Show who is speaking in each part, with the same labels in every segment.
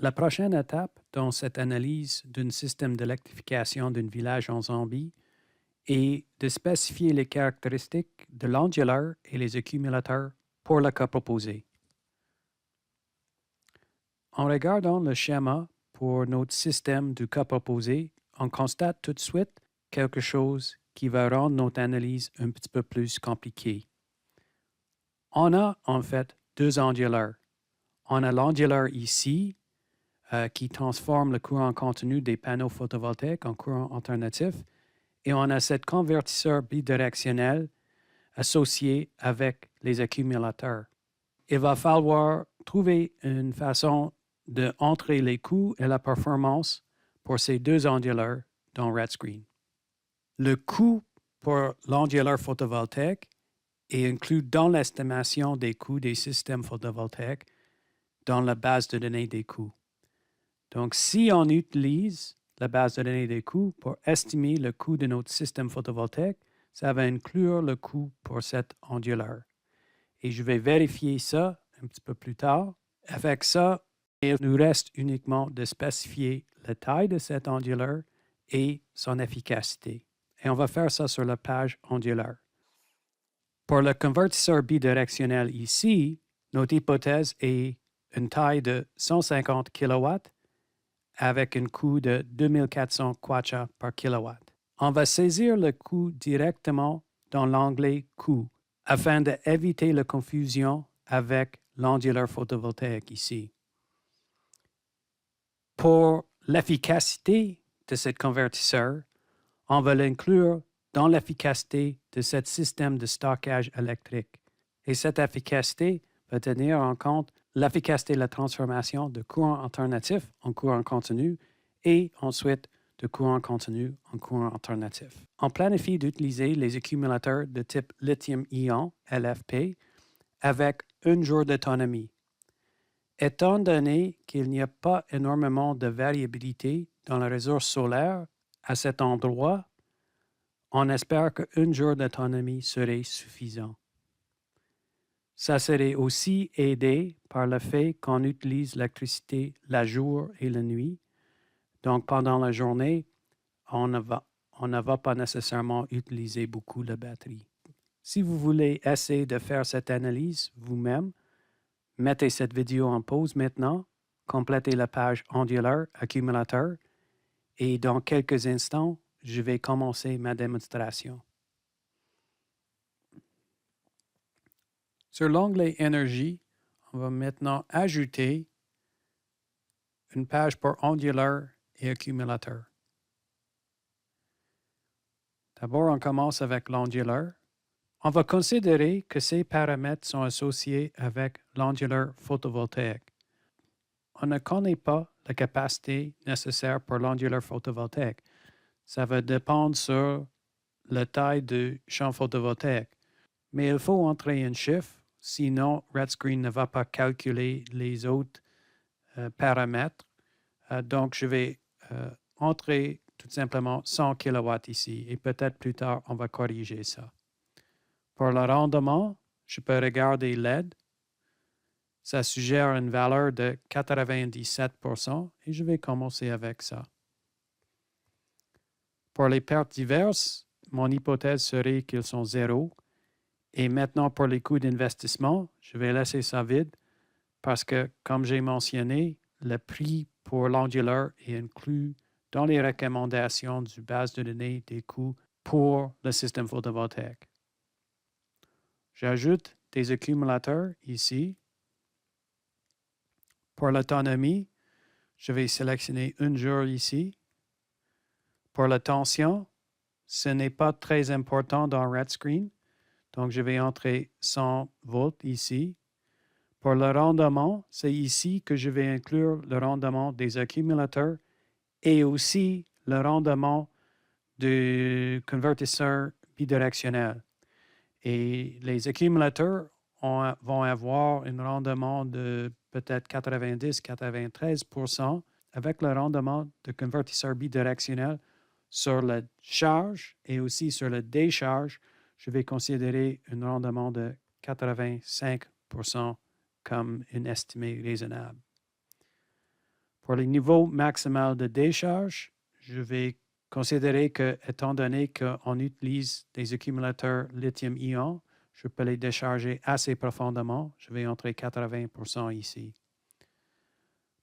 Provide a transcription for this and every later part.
Speaker 1: La prochaine étape dans cette analyse d'un système d'électrification d'un village en Zambie est de spécifier les caractéristiques de l'onduleur et les accumulateurs pour le cas proposé. En regardant le schéma pour notre système du cas proposé, on constate tout de suite quelque chose qui va rendre notre analyse un petit peu plus compliquée. On a en fait deux onduleurs. On a l'onduleur ici qui transforme le courant continu des panneaux photovoltaïques en courant alternatif et on a cet convertisseur bidirectionnel associé avec les accumulateurs. Il va falloir trouver une façon d'entrer les coûts et la performance pour ces deux onduleurs dans RedScreen. Le coût pour l'onduleur photovoltaïque est inclus dans l'estimation des coûts des systèmes photovoltaïques dans la base de données des coûts. Donc, si on utilise la base de données des coûts pour estimer le coût de notre système photovoltaïque, ça va inclure le coût pour cet onduleur. Et je vais vérifier ça un petit peu plus tard. Avec ça, il nous reste uniquement de spécifier la taille de cet onduleur et son efficacité. Et on va faire ça sur la page onduleur. Pour le convertisseur bidirectionnel ici, notre hypothèse est une taille de 150 kW avec un coût de 2400 kwacha par kilowatt. On va saisir le coût directement dans l'onglet Coût afin d'éviter la confusion avec l'onduleur photovoltaïque ici. Pour l'efficacité de ce convertisseur, on va l'inclure dans l'efficacité de ce système de stockage électrique. Et cette efficacité va tenir en compte l'efficacité de la transformation de courant alternatif en courant continu et ensuite de courant continu en courant alternatif. On planifie d'utiliser les accumulateurs de type lithium-ion, LFP, avec un jour d'autonomie. Étant donné qu'il n'y a pas énormément de variabilité dans la ressource solaire à cet endroit, on espère qu'un jour d'autonomie serait suffisant. Ça serait aussi aidé par le fait qu'on utilise l'électricité la jour et la nuit. Donc, pendant la journée, on ne va pas nécessairement utiliser beaucoup de batterie. Si vous voulez essayer de faire cette analyse vous-même, mettez cette vidéo en pause maintenant, complétez la page onduleur accumulateur et dans quelques instants, je vais commencer ma démonstration. Sur l'onglet Énergie, on va maintenant ajouter une page pour onduleur et accumulateur. D'abord, on commence avec l'onduleur. On va considérer que ces paramètres sont associés avec l'onduleur photovoltaïque. On ne connaît pas la capacité nécessaire pour l'onduleur photovoltaïque. Ça va dépendre sur la taille du champ photovoltaïque. Mais il faut entrer un chiffre, sinon RedScreen ne va pas calculer les autres paramètres. Donc, je vais entrer tout simplement 100 kW ici et peut-être plus tard, on va corriger ça. Pour le rendement, je peux regarder LED. Ça suggère une valeur de 97% et je vais commencer avec ça. Pour les pertes diverses, mon hypothèse serait qu'ils sont zéro. Et maintenant, pour les coûts d'investissement, je vais laisser ça vide parce que, comme j'ai mentionné, le prix pour l'onduleur est inclus dans les recommandations du base de données des coûts pour le système photovoltaïque. J'ajoute des accumulateurs ici. Pour l'autonomie, je vais sélectionner un jour ici. Pour la tension, ce n'est pas très important dans RedScreen, donc je vais entrer 100 volts ici. Pour le rendement, c'est ici que je vais inclure le rendement des accumulateurs et aussi le rendement du convertisseur bidirectionnel. Et les accumulateurs vont avoir un rendement de peut-être 90-93% avec le rendement de convertisseur bidirectionnel sur la charge et aussi sur la décharge. Je vais considérer un rendement de 85% comme une estimée raisonnable. Pour les niveaux maximaux de décharge, je vais considérer que, étant donné qu'on utilise des accumulateurs lithium-ion, je peux les décharger assez profondément. Je vais entrer 80% ici.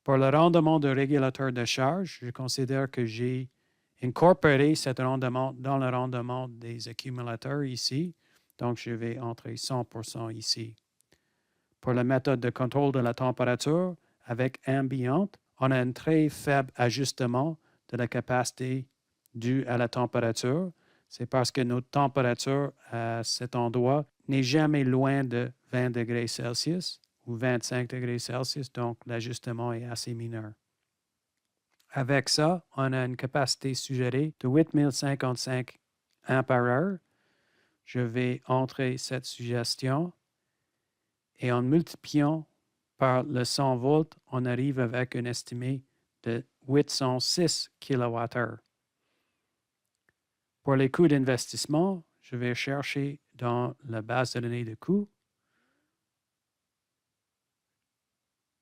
Speaker 1: Pour le rendement de régulateur de charge, je considère que j'ai incorporé ce rendement dans le rendement des accumulateurs ici. Donc, je vais entrer 100% ici. Pour la méthode de contrôle de la température avec ambient, on a un très faible ajustement de la capacité due à la température. C'est parce que notre température à cet endroit n'est jamais loin de 20 degrés Celsius ou 25 degrés Celsius, donc l'ajustement est assez mineur. Avec ça, on a une capacité suggérée de 8055 ampères. Je vais entrer cette suggestion et en multipliant par le 100 volts, on arrive avec un estimé de 806 kWh. Pour les coûts d'investissement, je vais chercher dans la base de données de coûts.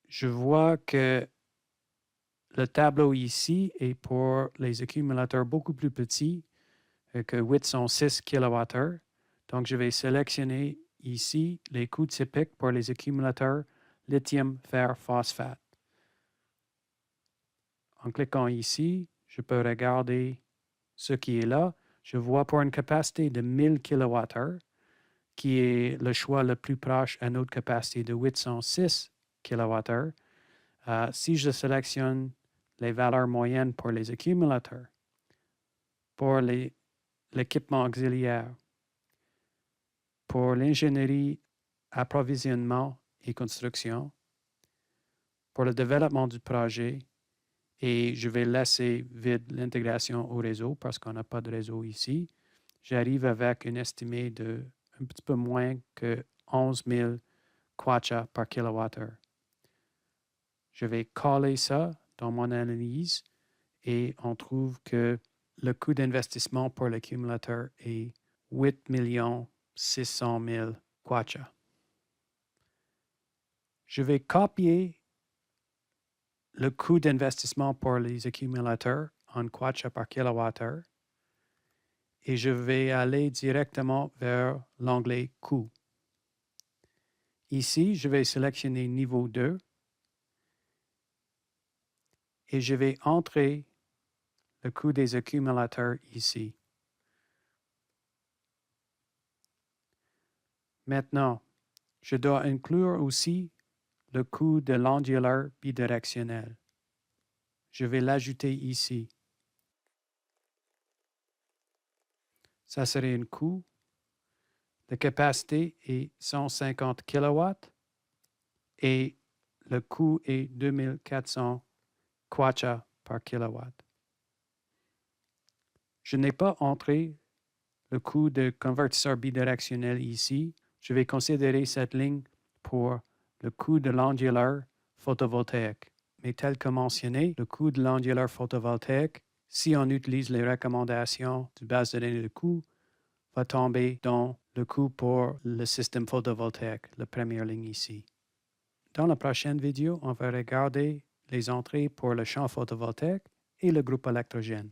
Speaker 1: Je vois que le tableau ici est pour les accumulateurs beaucoup plus petits que 806 kWh. Donc, je vais sélectionner ici les coûts typiques pour les accumulateurs lithium, fer, phosphate. En cliquant ici, je peux regarder ce qui est là. Je vois pour une capacité de 1000 kWh, qui est le choix le plus proche à notre capacité de 806 kWh. Si je sélectionne les valeurs moyennes pour les accumulateurs, pour l'équipement auxiliaire, pour l'ingénierie, approvisionnement et construction, pour le développement du projet, et je vais laisser vide l'intégration au réseau parce qu'on n'a pas de réseau ici. J'arrive avec une estimée de un petit peu moins que 11 000 kwacha par kilowattheure. Je vais coller ça dans mon analyse et on trouve que le coût d'investissement pour l'accumulateur est 8 600 000 kwacha. Je vais copier le coût d'investissement pour les accumulateurs en kwacha par kilowattheure et je vais aller directement vers l'onglet Coûts. Ici, je vais sélectionner niveau 2 et je vais entrer le coût des accumulateurs ici. Maintenant, je dois inclure aussi le coût de l'onduleur bidirectionnel. Je vais l'ajouter ici. Ça serait un coût. La capacité est 150 kW et le coût est 2400 kwacha par kilowatt. Je n'ai pas entré le coût de convertisseur bidirectionnel ici. Je vais considérer cette ligne pour le coût de l'onduleur photovoltaïque. Mais tel que mentionné, le coût de l'onduleur photovoltaïque, si on utilise les recommandations du base de données de coût, va tomber dans le coût pour le système photovoltaïque, la première ligne ici. Dans la prochaine vidéo, on va regarder les entrées pour le champ photovoltaïque et le groupe électrogène.